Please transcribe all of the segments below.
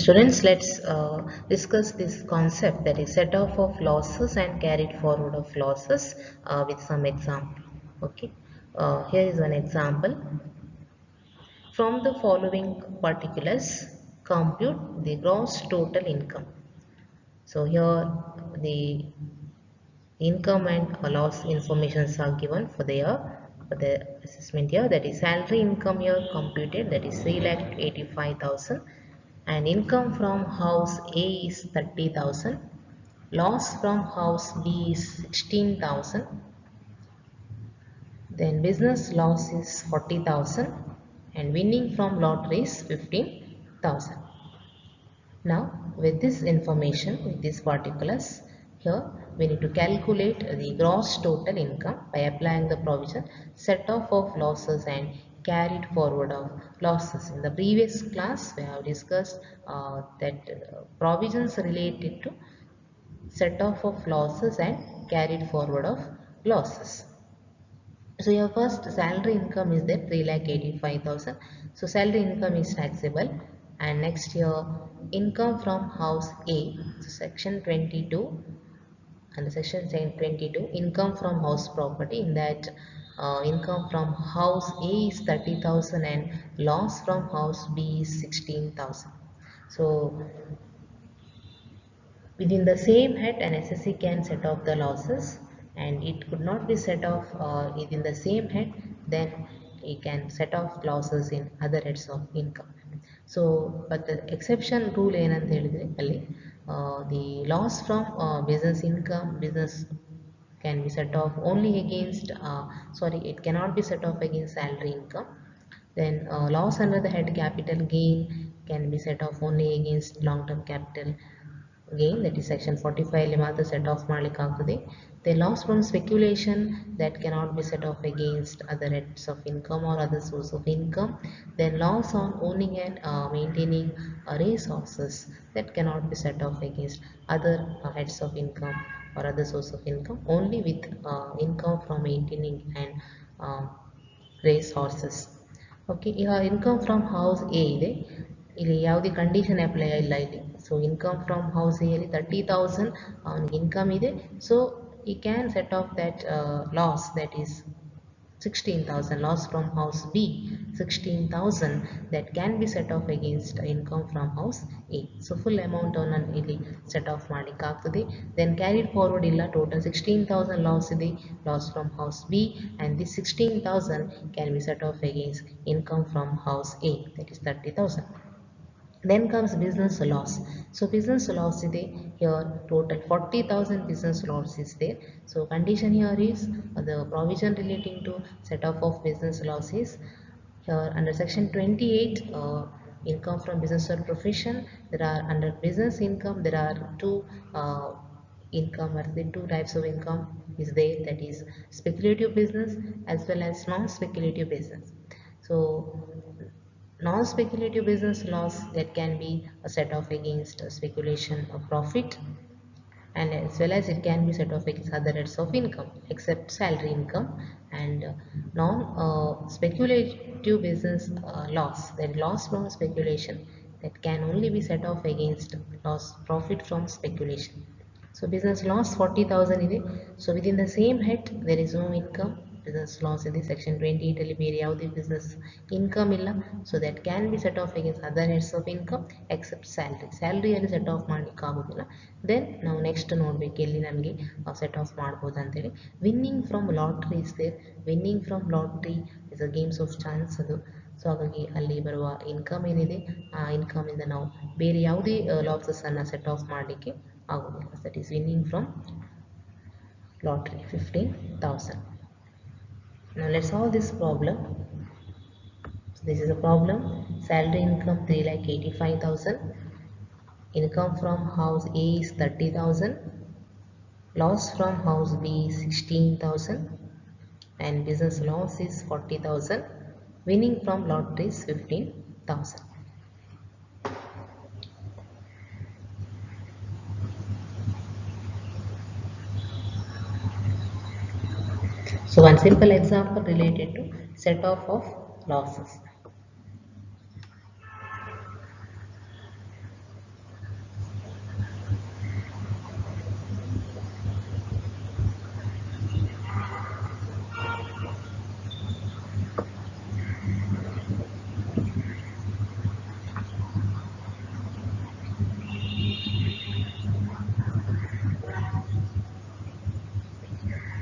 students, let's discuss this concept, that is set off of losses and carried forward of losses with some example. Okay, here is an example. From the following particulars, compute the gross total income. So here the income and loss informations are given for the year, for the assessment year, that is salary income year computed, that is 3,85,000, and income from house A is 30,000, loss from house B is 16,000, then business loss is 40,000, and winning from lottery is 15,000. Now, with this information, with these particulars, here we need to calculate the gross total income by applying the provision set off of losses and carried forward of losses. In the previous class, we have discussed that provisions related to set off of losses and carried forward of losses. So your first salary income is there 3,85,000. So salary income is taxable, and next your income from house A. So section 22 and section 22 income from house property, in that income from house A is 30,000 and loss from house B is 16,000. So within the same head, an SSC can set off the losses, and it could not be set off within the same head, then it can set off losses in other heads of income. So, but the exception rule ಏನಂತ ಹೇಳಿದ್ರೆ ಅಲ್ಲಿ the loss from business income, business can be set off only against it cannot be set off against salary income. Then loss under the head capital gain can be set off only against long-term capital gain, that is section 45 ಅಲ್ಲಿ ಮಾತ್ರ set off ಮಾಡಲಿಕ್ಕೆ ಆಗ್ತದೆ. The loss from speculation, that cannot be set off against other heads of income or other source of income. Then loss on owning and maintaining resources, that cannot be set off against other heads of income or other source of income, only with income from maintaining and resources. Okay, ಈಗ income from house A ಇದೆ, ಇಲ್ಲಿ ಯಾವುದೇ condition apply ಇಲ್ಲ ಇಲ್ಲಿ. So income from house A ಅಲ್ಲಿ 30,000 ಅವನಿಗೆ income ಇದೆ. So ಈ can set of that loss, that is 16,000. loss from house B 16,000, that can be set off against income from house A. So full amount on ಇಲ್ಲಿ set off ಮಾಡಲಿಕ್ಕೆ ಆಗ್ತದೆ. Then carried forward ಇಲ್ಲ, total 16,000 loss ಇದೆ, loss from house B, and this 16,000 can be set off against income from house A, that is 30,000. Then comes business loss. So business loss is there, here total 40,000 business loss is there. So condition here is the provision relating to set off of business loss is here under section 28 income from business or profession. There are under business income, there are two income, or the two types of income is there, that is speculative business as well as non-speculative business. So non-speculative business loss, that can be set off against speculation of profit, and as well as it can be set off against other heads of income except salary income. And non-speculative business loss, that loss from speculation, that can only be set off against loss profit from speculation. So business loss 40,000 ಇದೆ. So within the same head there is no income. Business loss in the section 28 ಅಲ್ಲಿ ಬೇರೆ ಯಾವುದೇ business income ಇಲ್ಲ. So that can be set off against other heads of income except salary. Salary ಅಲ್ಲಿ set off ಮಾಡಲಿಕ್ಕೆ ಆಗೋದಿಲ್ಲ. Then ನಾವು next ನೋಡಬೇಕು ಎಲ್ಲಿ ನಮಗೆ set off ಮಾಡ್ಬೋದು ಅಂತೇಳಿ. Winning from lottery is there. Winning from lottery is a games of chance ಅದು. ಸೊ ಹಾಗಾಗಿ ಅಲ್ಲಿ ಬರುವ ಇನ್ಕಮ್ ಏನಿದೆ, ಆ ಇನ್ಕಮ್ ಇಂದ ನಾವು ಬೇರೆ ಯಾವುದೇ ಲಾಸಸ್ ಅನ್ನ ಸೆಟ್ ಆಫ್ ಮಾಡಲಿಕ್ಕೆ ಆಗೋದಿಲ್ಲ. That is winning from lottery 15,000. Now let's solve this problem. So this is a problem. Salary income 3,85,000. Income from house A is 30,000. Loss from house B is 16,000. And business loss is 40,000. Winning from lottery is 15,000. So one simple example related to set off of losses.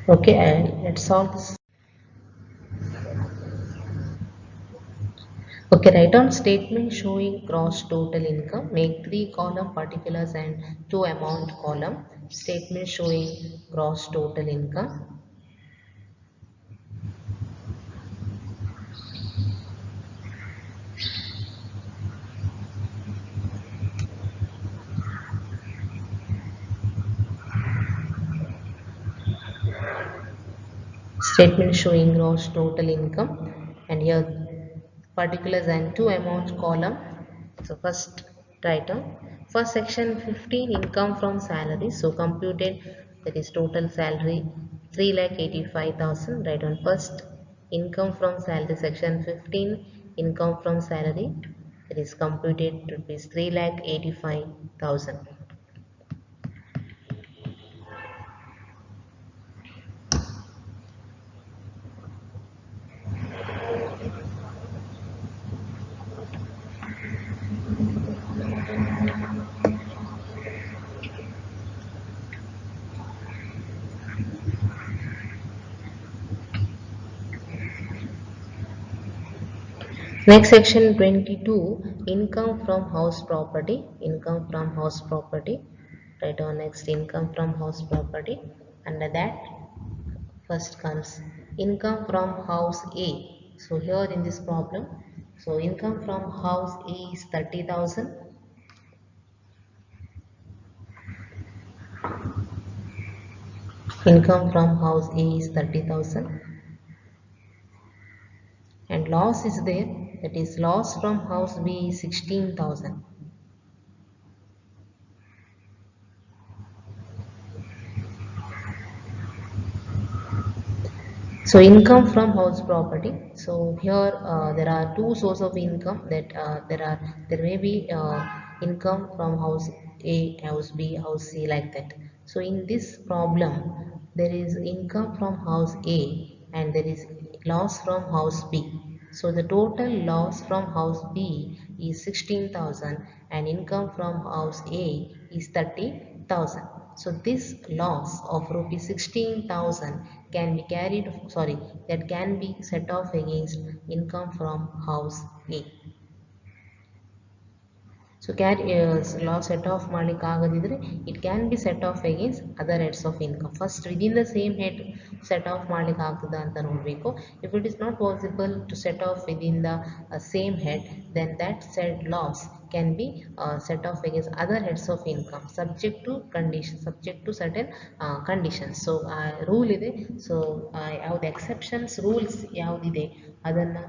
Okay, and let's solve this. Okay, write down statement showing gross total income. Make 3 column particulars and 2 amount column. Statement showing gross total income. Statement showing gross total income, and here particulars and 2 amount column. So first write down first section 15 income from salary. So computed, that is total salary 3,85,000. Write down first income from salary, section 15 income from salary, that is computed to be 3,85,000. Next section 22 income from house property. Income from house property. Write down next income from house property. Under that first comes income from house A. So here in this problem, so income from house A is 30,000. Income from house A is 30,000, and loss is there, that is loss from house B is 16,000. So income from house property. So here there are two sources of income, that there may be income from house A, house B, house C, like that. So in this problem, there is income from house A and there is loss from house B. So the total loss from house B is 16,000 and income from house A is 30,000. So this loss of rupees 16,000 can be carried, sorry, that can be set off against income from house A. So law set off ಮಾಡಲಿಕ್ಕಾಗದಿದ್ರೆ it can be set off against other heads of income. First within the same head set off ಮಾಡಲಿಕ್ಕಾಗ್ತದಾ ಅಂತ ನೋಡಬೇಕು. If it is not possible to set off within the same head, then that said loss can be set off against other heads of income subject to condition, subject to certain conditions. So rule ಇದೆ, so ಯಾವ್ದು exceptions rules ಯಾವುದಿದೆ ಅದನ್ನು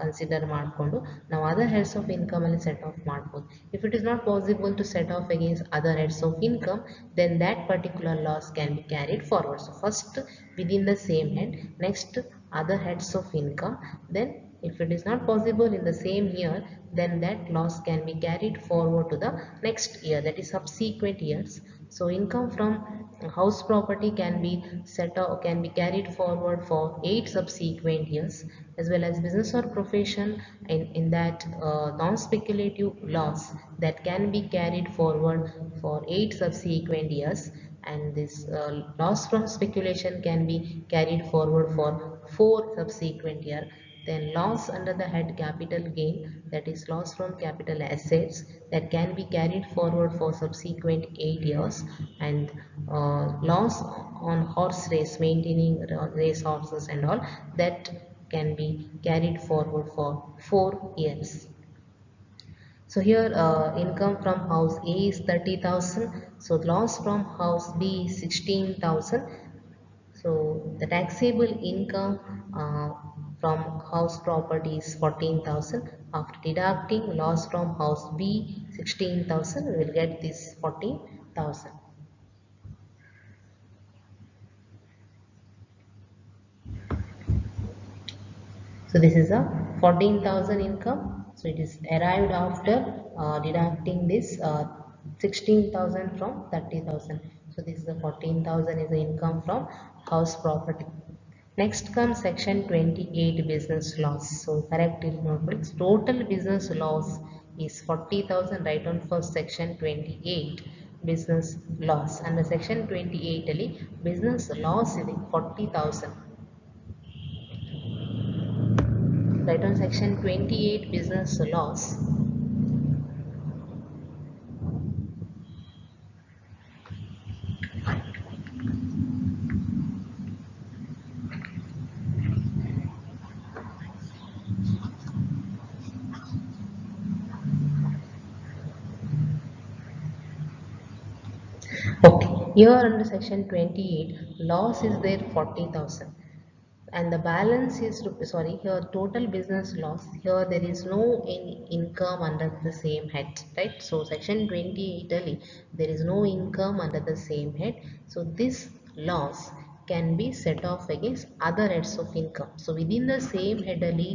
consider ಮಾಡಿಕೊಂಡು ನಾವು other heads of income ಅಲ್ಲಿ set off ಮಾಡ್ಬೋದು. If it is not possible to set off against other heads of income, then that particular loss can be carried forward. So first within the same head, next other heads of income, then if it is not possible in the same year, then that loss can be carried forward to the next year, that is subsequent years. So income from house property can be set off, can be carried forward for 8 subsequent years, as well as business or profession in that non-speculative loss that can be carried forward for 8 subsequent years, and this loss from speculation can be carried forward for 4 subsequent year. Then loss under the head capital gain, that is loss from capital assets, that can be carried forward for subsequent 8 years, and loss on horse race, maintaining race horses and all, that can be carried forward for 4 years. So here income from house A is 30,000. So loss from house B is 16,000. So the taxable income from house property is 14,000. After deducting loss from house B 16,000, we will get this 14,000. So this is a 14,000 income. So it is arrived after deducting this 16,000 from 30,000. So this is the 14,000 is the income from house property. Next comes section 28 business loss. So correct notebooks. Total business loss is 40,000. Right on first section 28. business loss. Under section 28 ಅಲ್ಲಿ business loss ಇದೆ 40,000. Right on section 28 business loss. Okay, here under section 28 loss is there 40,000 and the balance is sorry, here total business loss, here there is no any income under the same head, right? So section 28 ali, there is no income under the same head, so this loss can be set off against other heads of income. So within the same head ali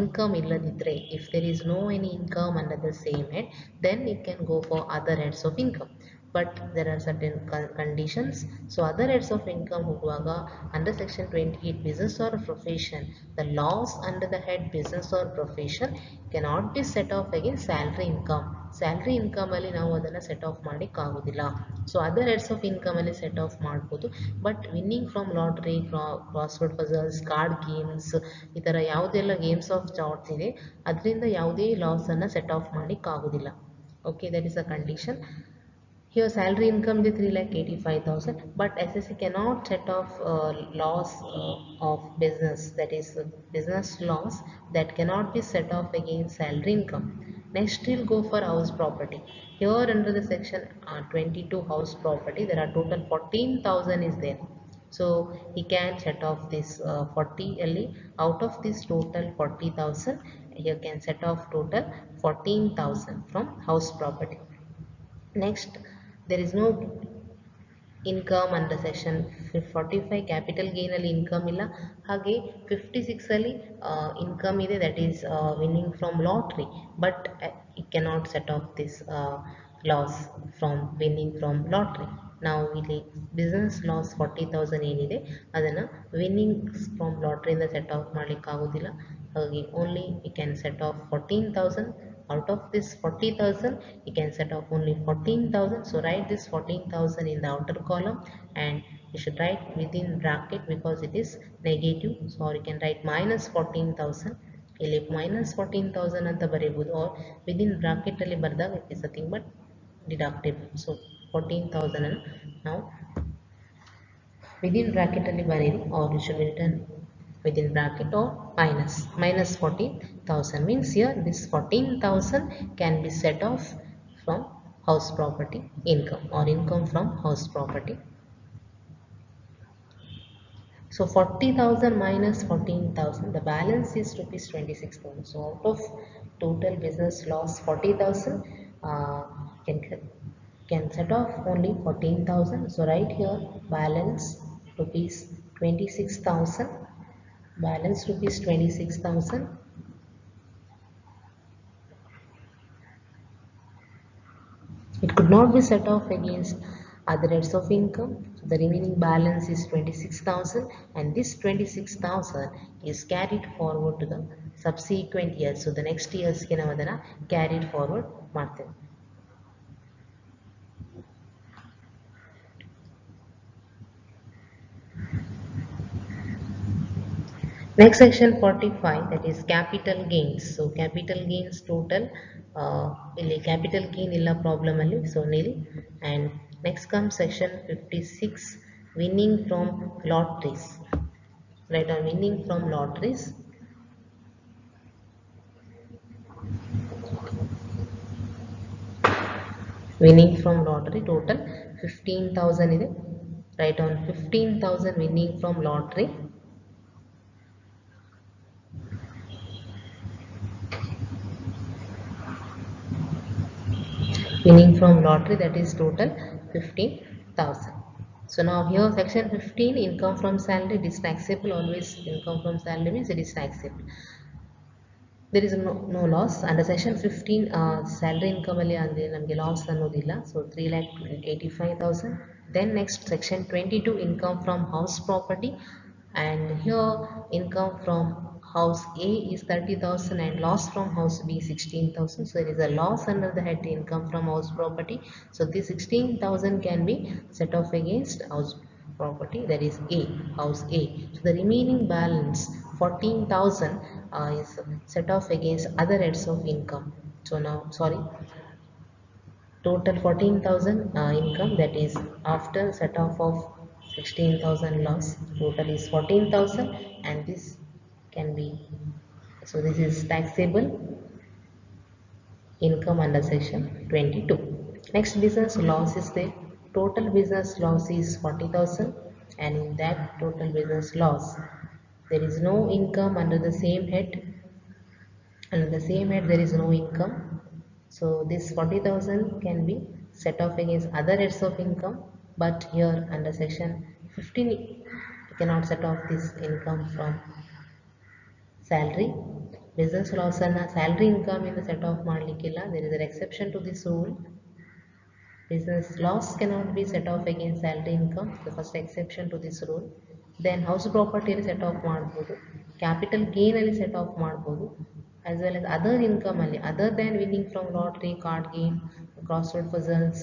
income illadidre, if there is no any income under the same head, then it can go for other heads of income, but there are certain conditions. So other heads of income ಹೋಗುವಾಗ under section 28 business or profession, the loss under the head business or profession cannot be set off against salary income. Salary income ಅಲ್ಲಿ ನಾವು ಅದನ್ನು set off ಮಾಡಲಿಕ್ಕೆ ಆಗೋದಿಲ್ಲ. So other heads of income ಅಲ್ಲಿ set off ಮಾಡ್ಬೋದು, but winning from lottery, crossword puzzles, card games, ಈ ಥರ ಯಾವುದೆಲ್ಲ ಗೇಮ್ಸ್ ಆಫ್ ಚಾರ್ಟ್ಸ್ ಇದೆ ಅದರಿಂದ ಯಾವುದೇ ಲಾಸ್ ಅನ್ನು ಸೆಟ್ ಆಫ್ ಮಾಡಲಿಕ್ಕೆ ಆಗೋದಿಲ್ಲ. Okay, that is a condition. Here salary income is 3,85,000, but SSC cannot set off loss of business, that is business loss that cannot be set off against salary income. Next we'll go for house property. Here under the section 22 house property, there are total 14,000 is there. So he can set off this 40 only. Out of this total 40,000, you can set off total 14,000 from house property. Next, there is no income under section 45 capital gain ಅಲ್ಲಿ income ಇಲ್ಲ, ಹಾಗೆ 56 ಅಲ್ಲಿ income ಇದೆ, that is winning from lottery, but it cannot set off this loss from winning from lottery. ನಾವು ಇಲ್ಲಿ business loss 40,000 ಏನಿದೆ ಅದನ್ನು winning from lottery ಇಂದ set off ಮಾಡಲಿಕ್ಕೆ ಆಗೋದಿಲ್ಲ, ಹಾಗೆ only we can set off 14,000. Out of this 40,000 you can set off only 14,000. So write this 14,000 in the outer column and you should write within bracket because it is negative, so or you can write minus 14,000. ಇಲ್ಲಿ minus 14,000 ಅಂತ ಬರೀಬಹುದು, or within bracket ಅಲ್ಲಿ ಬರೆದಾಗ it is nothing but deductible. So 14,000 ಅನ್ನು ನಾವು within bracket ಅಲ್ಲಿ ಬರೀರಿ, or you should written within bracket or minus 14,000 means here this 14,000 can be set off from house property income or income from house property. So 40,000 minus 14,000, the balance is rupees 26,000. So out of total business loss 40,000, can set off only 14,000. So right here balance rupees 26,000. Balance rupees 26,000. It could not be set off against other heads of income. So the remaining balance is 26,000 and this 26,000 is carried forward to the subsequent years. So the next years ಗೆ ನಾವು ಅದನ್ನು carried forward ಮಾಡ್ತೇವೆ. Next section 45, that is capital gains. So capital gains total ಇಲ್ಲಿ capital gain ಇಲ್ಲ problem ಅಲ್ಲಿ, so nil. And next comes section 56, winning from lotteries. Right on winning from lotteries. Winning from lottery total 15,000 ಇದೆ. Right on 15,000 winning from lottery. Winning from lottery, that is total 15,000. So now here section 15, income from salary, it is taxable. Always income from salary means it is taxable. There is no loss. Under section 15 salary income ಅಲ್ಲಿ ಅಂದರೆ ನಮಗೆ loss ಅನ್ನೋದಿಲ್ಲ. So 3,85,000. Then next section 22, income from house property, and here income from house A is 30,000 and loss from house B 16,000. So there is a loss under the head income from house property. So this 16,000 can be set off against house property, that is A, house A. So the remaining balance 14,000 is set off against other heads of income. So now, sorry, total 14,000 income, that is after set off of 16,000 loss, total is 14,000, and this can be, so this is taxable income under section 22. Next, business loss is there. Total business loss is 40,000, and in that total business loss there is no income under the same head. Under the same head there is no income. So this 40,000 can be set off against other heads of income, but here under section 15 you cannot set off this income from salary. Business loss and salary income in the set off ಮಾಡಲಿಕ್ಕಿಲ್ಲ. There is an exception to this rule. Business loss cannot be set off against salary income, the first exception to this rule. Then house property ಅಲ್ಲಿ set off ಮಾಡಬಹುದು, capital gain ಅಲ್ಲಿ set off ಮಾಡಬಹುದು, as well as other income ಅಲ್ಲಿ other than winning from lottery, card game, crossword puzzles,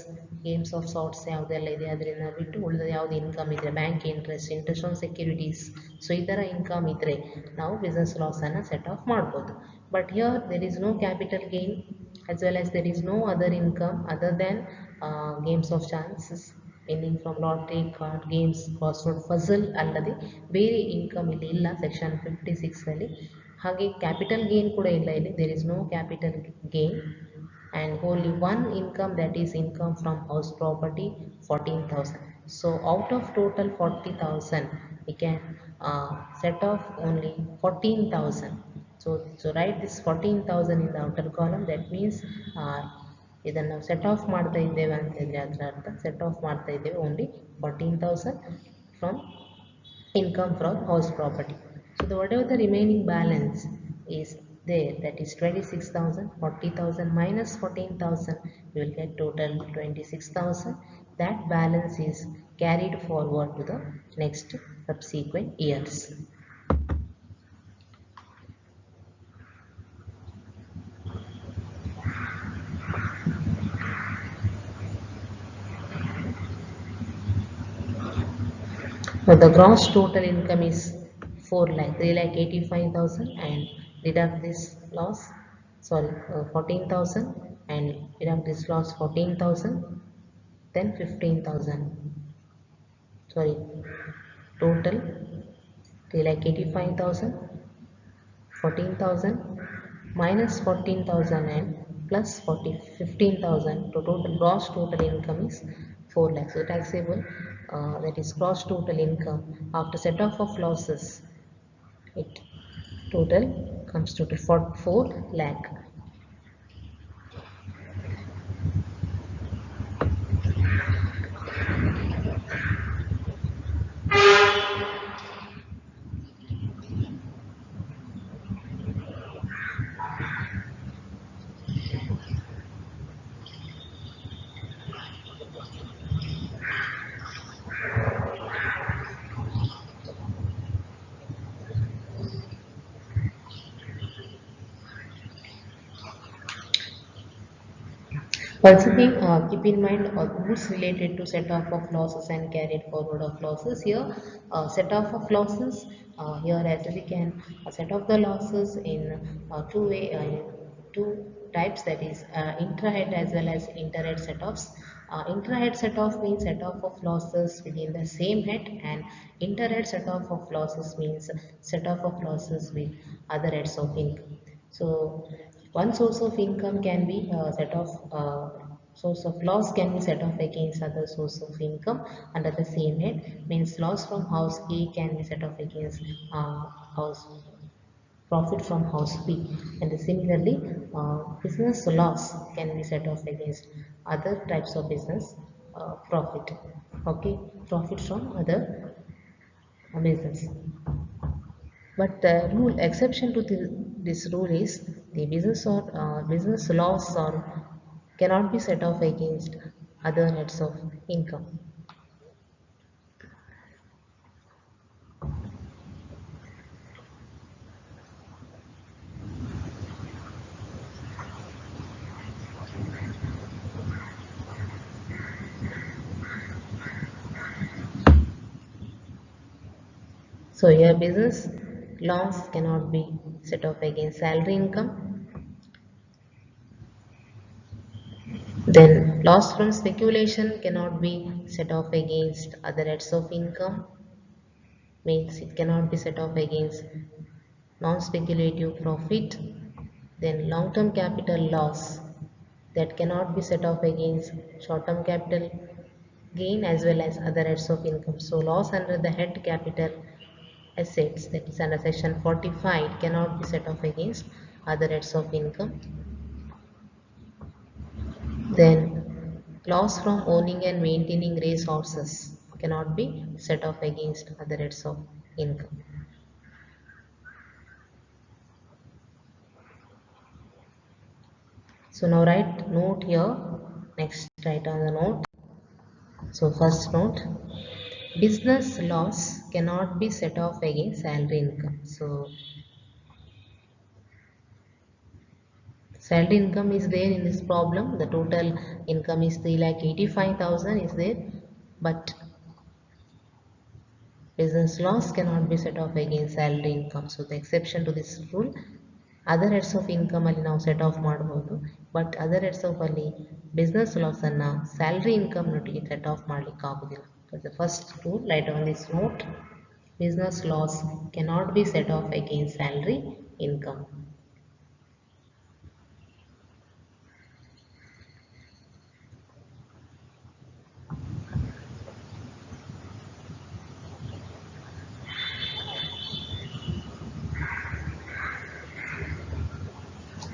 games of sorts ಯಾವುದೆಲ್ಲ ಇದೆ ಅದರಿಂದ ಬಿಟ್ಟು ಉಳಿದ ಯಾವುದು ಇನ್ಕಮ್ ಇದ್ರೆ, bank interest, interest on securities, so ಈ ಥರ ಇನ್ಕಮ್ ಇದ್ರೆ ನಾವು ಬಿಸ್ನೆಸ್ ಲಾಸ್ ಅನ್ನು ಸೆಟ್ ಆಫ್ ಮಾಡ್ಬೋದು. But here there is no capital gain as well as there is no other income other than games of chances, winning from lottery, card games, crossword puzzle ಅಲ್ಲದೆ ಬೇರೆ income ಇಲ್ಲಿ ಇಲ್ಲ section 56 ಅಲ್ಲಿ. ಹಾಗೆ capital gain ಕೂಡ ಇಲ್ಲ ಇಲ್ಲಿ, there is no capital gain, and only one income, that is income from house property 14,000. So out of total 40,000 we can set off only 14,000. So write this 14,000 in the outer column. That means ಇದನ್ನು set of ಮಾಡ್ತಾ ಇದ್ದೇವೆ ಅಂತ ಹೇಳಿದ್ರೆ ಅದರ ಅರ್ಥ set of ಮಾಡ್ತಾ ಇದ್ದೇವೆ only 14,000 from income from house property. So whatever the remaining balance is there, that is 26,000, 40,000 minus 14,000, you will get total 26,000. That balance is carried forward to the next subsequent years. So the gross total income is 3,85,000 and deduct this loss, sorry 14,000 and deduct this loss 14,000, then 15,000, sorry total 3,85,000, 14,000 minus 14,000 and plus 15,000, to total gross total income is 4 lakhs. So taxable that is gross total income after set off of losses, it total comes to 4 lakh. Once again, keep in mind rules related to set off of losses and carried forward of losses. Here, set off of losses. Here, as we can set off the losses in two types, that is intra-head as well as inter-head set-offs. Intra-head set-off means set-off of losses within the same head, and inter-head set-off of losses means set-off of losses with other heads of income. So one source of income can be set off, source of loss can be set off against other source of income under the same head. Means loss from house A can be set off against house profit from house B, and similarly business loss can be set off against other types of business profit. Okay, profit from other business. But the rule exception to this rule is the business or business loss or cannot be set off against other heads of income. So here business loss cannot be set off against salary income. Then loss from speculation cannot be set off against other heads of income, means it cannot be set off against non-speculative profit. Then long-term capital loss, that cannot be set off against short-term capital gain as well as other heads of income. So loss under the head capital assets, that is under section 45, cannot be set off against other heads of income. Then loss from owning and maintaining race horses cannot be set off against other heads of income. So now write note here. Next write on the note. So first note, business loss cannot be set off against salary income. So salary income is there in this problem. The total income is 3,85,000 is there, but business loss cannot be set off against salary income. So the exception to this rule, other heads of income ಅಲ್ಲಿ ನಾವು set off ಮಾಡಬಹುದು, but other heads of ಅಲ್ಲಿ business loss ಅನ್ನ salary income ನೊಟ್ಟಿಗೆ set off ಮಾಡಲಿಕ್ಕೆ ಆಗುದಿಲ್ಲ. Because the first rule, write on this note, business loss cannot be set off against salary income.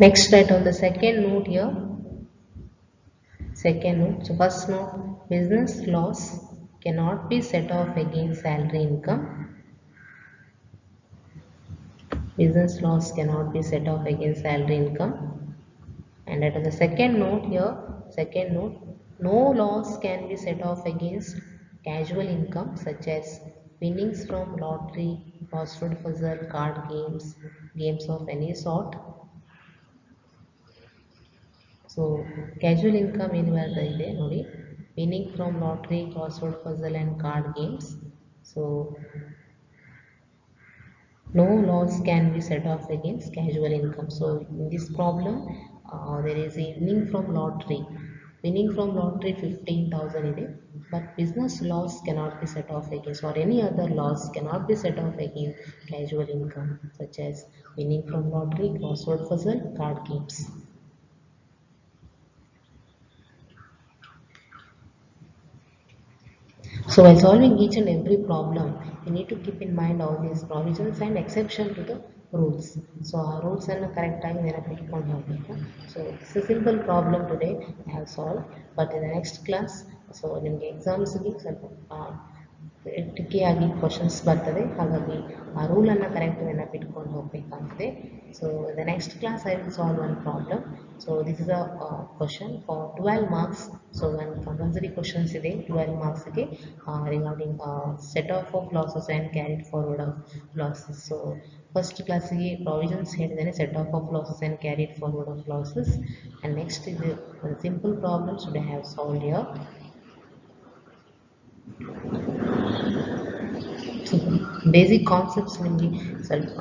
Next write on the second note here. Second note, so first note, business loss cannot be set off against salary income. Business loss cannot be set off against salary income. And at the second note here, second note, no loss can be set off against casual income such as winnings from lottery, crossword puzzle, card games, games of any sort. So casual income ಏನು ಬರ್ತಾ ಇದೆ ನೋಡಿ, winning from lottery, crossword puzzle and card games. So no loss can be set off against casual income. So in this problem there is a winning from lottery. Winning from lottery 15,000 ಇದೆ, but business loss cannot be set off against, or any other loss cannot be set off against casual income such as winning from lottery, crossword puzzle, card games. So while solving each and every problem, you need to keep in mind all these provisions and exception to the rules. So our rules and correct time ನೆನಪಿಟ್ಕೊಂಡು ಹೋಗಬೇಕು. So this is a simple problem today I have solved, but in the next class, so ನಿಮಗೆ ಎಕ್ಸಾಮ್ಸ್ಗೆ ಸ್ವಲ್ಪ tricky ಆಗಿ questions ಬರ್ತದೆ, ಹಾಗಾಗಿ ಆ ರೂಲನ್ನು correct ನೆನಪಿಟ್ಕೊಂಡು ಹೋಗಬೇಕಾಗ್ತದೆ. So the next class I will solve one problem. So this is a question for 12 marks. So one compulsory questions ಇದೆ 12 ಮಾರ್ಕ್ಸ್ಗೆ regarding set off losses and carried forward of losses. So first ಕ್ಲಾಸಿಗೆ provisions ಹೇಳಿದ್ದೇನೆ, set off losses and carried forward of losses. And next ಇದು simple problems would have solved here. Basic concepts ನಿಮಗೆ ಸ್ವಲ್ಪ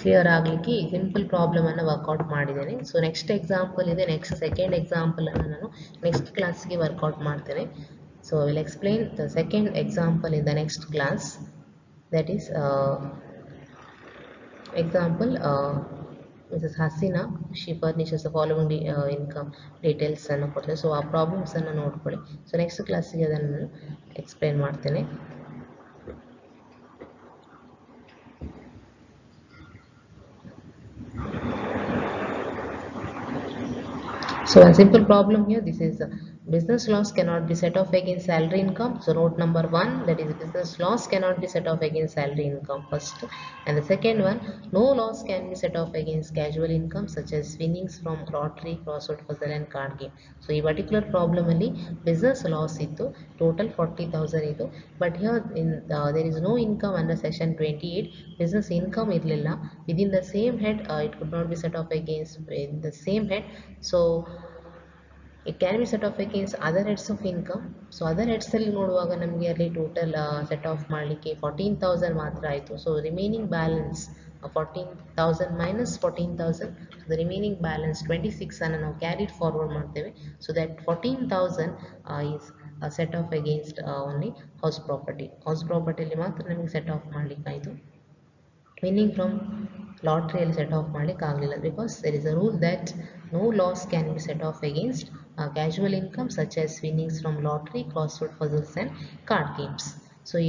clear ಆಗಲಿಕ್ಕೆ ಈ simple ಪ್ರಾಬ್ಲಮನ್ನು work out ಮಾಡಿದ್ದೇನೆ. So next example ಇದೆ, ನೆಕ್ಸ್ಟ್ ಸೆಕೆಂಡ್ ಎಕ್ಸಾಂಪಲನ್ನು ನಾನು ನೆಕ್ಸ್ಟ್ ಕ್ಲಾಸ್ಗೆ ವರ್ಕೌಟ್ ಮಾಡ್ತೇನೆ. So I will explain the second example in the next class. That is example Mrs. Hasina, she furnishes the following income details ಅನ್ನು ಕೊಡ್ತೇನೆ. So ಆ ಪ್ರಾಬ್ಲಮ್ಸನ್ನು ನೋಡ್ಕೊಳ್ಳಿ. So next ಕ್ಲಾಸಿಗೆ ಅದನ್ನು ನಾನು ಎಕ್ಸ್ಪ್ಲೇನ್ ಮಾಡ್ತೇನೆ. So a simple problem here, this is business loss cannot be set off against salary income. So note number 1, that is business loss cannot be set off against salary income first. And the second one, no loss can be set off against casual income such as winnings from lottery, crossword puzzle and card game. So in particular problem only business loss ittu total 40,000 idu, but here in there is no income under section 28. Business income irlilla within the same head, it could not be set off against in the same head. So It can be set off against other heads of income. So other heads ಅಲ್ಲಿ ನೋಡುವಾಗ ನಮಗೆ ಅಲ್ಲಿ total set off ಮಾಡಲಿಕ್ಕೆ 14,000 ಮಾತ್ರ ಆಯಿತು. So remaining balance 14,000 minus 14,000, the remaining balance 26 ಅನ್ನು ನಾವು carried forward ಮಾಡ್ತೇವೆ. So that 14,000 is set off against only house property. House ಪ್ರಾಪರ್ಟಿಯಲ್ಲಿ ಮಾತ್ರ ನಮಗೆ ಸೆಟ್ ಆಫ್ ಮಾಡಲಿಕ್ಕಾಯಿತು. ವಿನ್ನಿಂಗ್ ಫ್ರಮ್ ಲಾಟ್ರಿಯಲ್ಲಿ ಸೆಟ್ ಆಫ್ ಮಾಡಲಿಕ್ಕೆ ಆಗಲಿಲ್ಲ, because there is a rule that no loss can be set off against casual income such as winnings from lottery, crossword puzzles and card games. So ಈ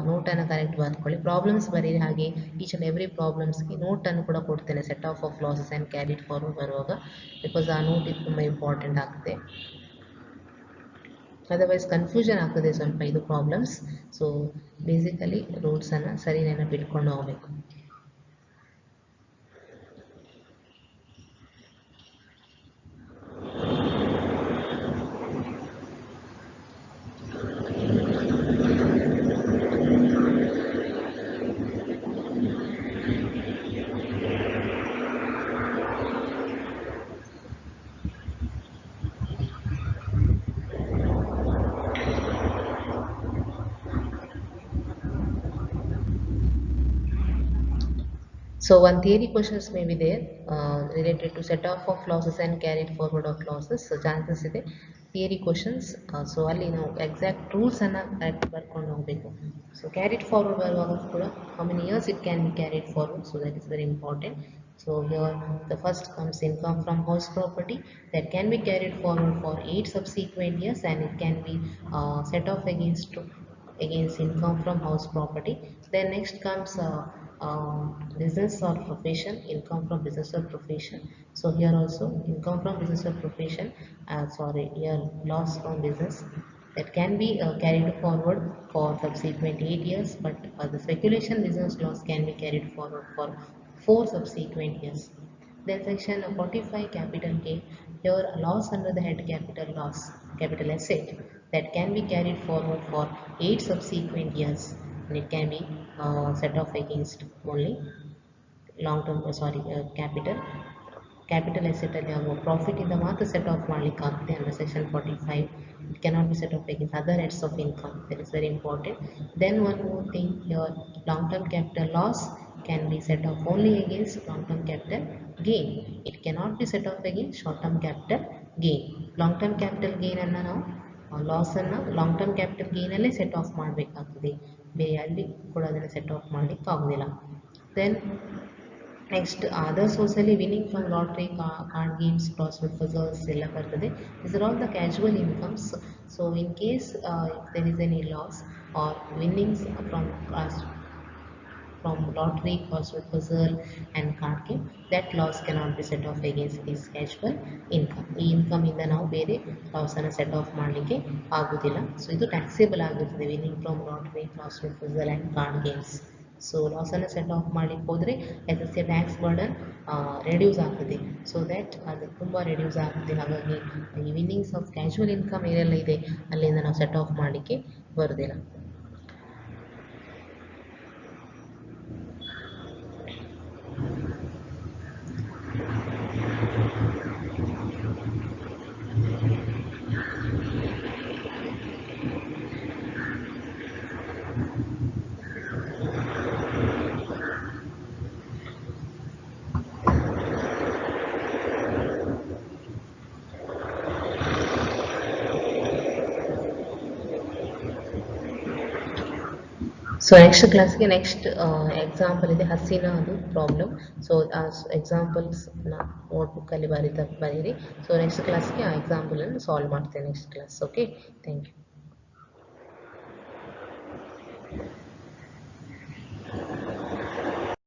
ನೋಟನ್ನು correct ಬರ್ಕೊಳ್ಳಿ. Problems ಬರೀರಿ, ಹಾಗೆ each and every ಪ್ರಾಬ್ಲಮ್ಸ್ಗೆ ನೋಟನ್ನು ಕೂಡ ಕೊಡ್ತೇನೆ set off losses and carried forward ಬರುವಾಗ, because ಆ note ಇದು ತುಂಬ ಇಂಪಾರ್ಟೆಂಟ್ ಆಗ್ತದೆ. ಅದರ್ವೈಸ್ ಕನ್ಫ್ಯೂಷನ್ ಆಗ್ತದೆ ಸ್ವಲ್ಪ ಇದು ಪ್ರಾಬ್ಲಮ್ಸ್. ಸೊ ಬೇಸಿಕಲಿ ರೂಲ್ಸನ್ನು ಸರಿ ನೆನಪಿಟ್ಕೊಂಡು ಹೋಗಬೇಕು. So one theory questions may be there related to set off of losses and carried forward of losses. So chances ಇದೆ theory questions. So ಅಲ್ಲಿ ನಾವು exact rules ಅನ್ನು correct ಬರ್ಕೊಂಡು ಹೋಗಬೇಕು. So carried forward ಬರುವಾಗ ಕೂಡ how many years it can be carried forward. So that is very important. So here the first comes income from house property that can be carried forward for 8 subsequent years, and it can be set off against income from house property. Then next comes business or profession, income from business or profession. So here also income from business or profession, here loss from business that can be carried forward for subsequent 8 years, but the speculation business loss can be carried forward for 4 subsequent years. Then section 45 capital gain, here loss under the head capital asset that can be carried forward for 8 subsequent years, and it can be set off against only long term capital asset ಅಲ್ಲಿ ಆಗುವ profit ಇಂದ ಮಾತ್ರ set off ಮಾಡಲಿಕ್ಕೆ ಆಗುತ್ತೆ under section 45. It cannot be set off against other heads of income. That is very important. Then one more thing here, long term capital loss can be set off only against long term capital gain. It cannot be set off against short term capital gain. Long term capital gain ಅನ್ನು ನಾವು loss ಅನ್ನು long term capital gain ಅಲ್ಲೇ set off ಮಾಡಬೇಕಾಗ್ತದೆ, ಬೇರೆ ಅಲ್ಲಿ ಕೂಡ ಅದನ್ನು set off ಮಾಡಲಿಕ್ಕೆ ಆಗೋದಿಲ್ಲ. ದೆನ್ ನೆಕ್ಸ್ಟ್ ಅದರ್ ಸೋರ್ಸಲ್ಲಿ winning from lottery, card games, crossword puzzles ಎಲ್ಲ ಬರ್ತದೆ. This are all the casual incomes. So in case if there is any loss or winnings from lottery, crossword puzzle and card game, that loss cannot be set off against this casual income. ಈ income ಇಂದ ನಾವು ಬೇರೆ loss ಅನ್ನು set off ಮಾಡಲಿಕ್ಕೆ ಆಗುದಿಲ್ಲ. So ಇದು taxable ಆಗಿರ್ತದೆ winning from lottery, crossword puzzle and card games. So loss ಅನ್ನು ಸೆಟ್ ಆಫ್ ಮಾಡಲಿಕ್ಕೆ ಹೋದರೆ ಎಸ್ ಟ್ಯಾಕ್ಸ್ ಬರ್ಡನ್ ರೆಡ್ಯೂಸ್ ಆಗ್ತದೆ. ಸೊ ದ್ಯಾಟ್ ಅದು ತುಂಬ ರೆಡ್ಯೂಸ್ ಆಗ್ತದೆ. ಹಾಗಾಗಿ ಈ ವಿನ್ನಿಂಗ್ಸ್ ಆಫ್ ಕ್ಯಾಶುವಲ್ ಇನ್ಕಮ್ ಏನೆಲ್ಲ ಇದೆ ಅಲ್ಲಿಂದ ನಾವು ಸೆಟ್ ಆಫ್ ಮಾಡಲಿಕ್ಕೆ ಬರೋದಿಲ್ಲ. ಸೊ ನೆಕ್ಸ್ಟ್ ಕ್ಲಾಸ್ಗೆ ನೆಕ್ಸ್ಟ್ ಎಕ್ಸಾಂಪಲ್ ಇದೆ, ಹಸಿನ ಅದು ಪ್ರಾಬ್ಲಮ್. ಸೊ ಆ ಎಕ್ಸಾಂಪಲ್ಸ್ನ ನೋಟ್ಬುಕ್ಕಲ್ಲಿ ಬರೀರಿ. ಸೊ ನೆಕ್ಸ್ಟ್ ಕ್ಲಾಸ್ಗೆ ಆ ಎಕ್ಸಾಂಪಲನ್ನು ಸಾಲ್ವ್ ಮಾಡ್ತೇನೆ next class. Okay, thank you.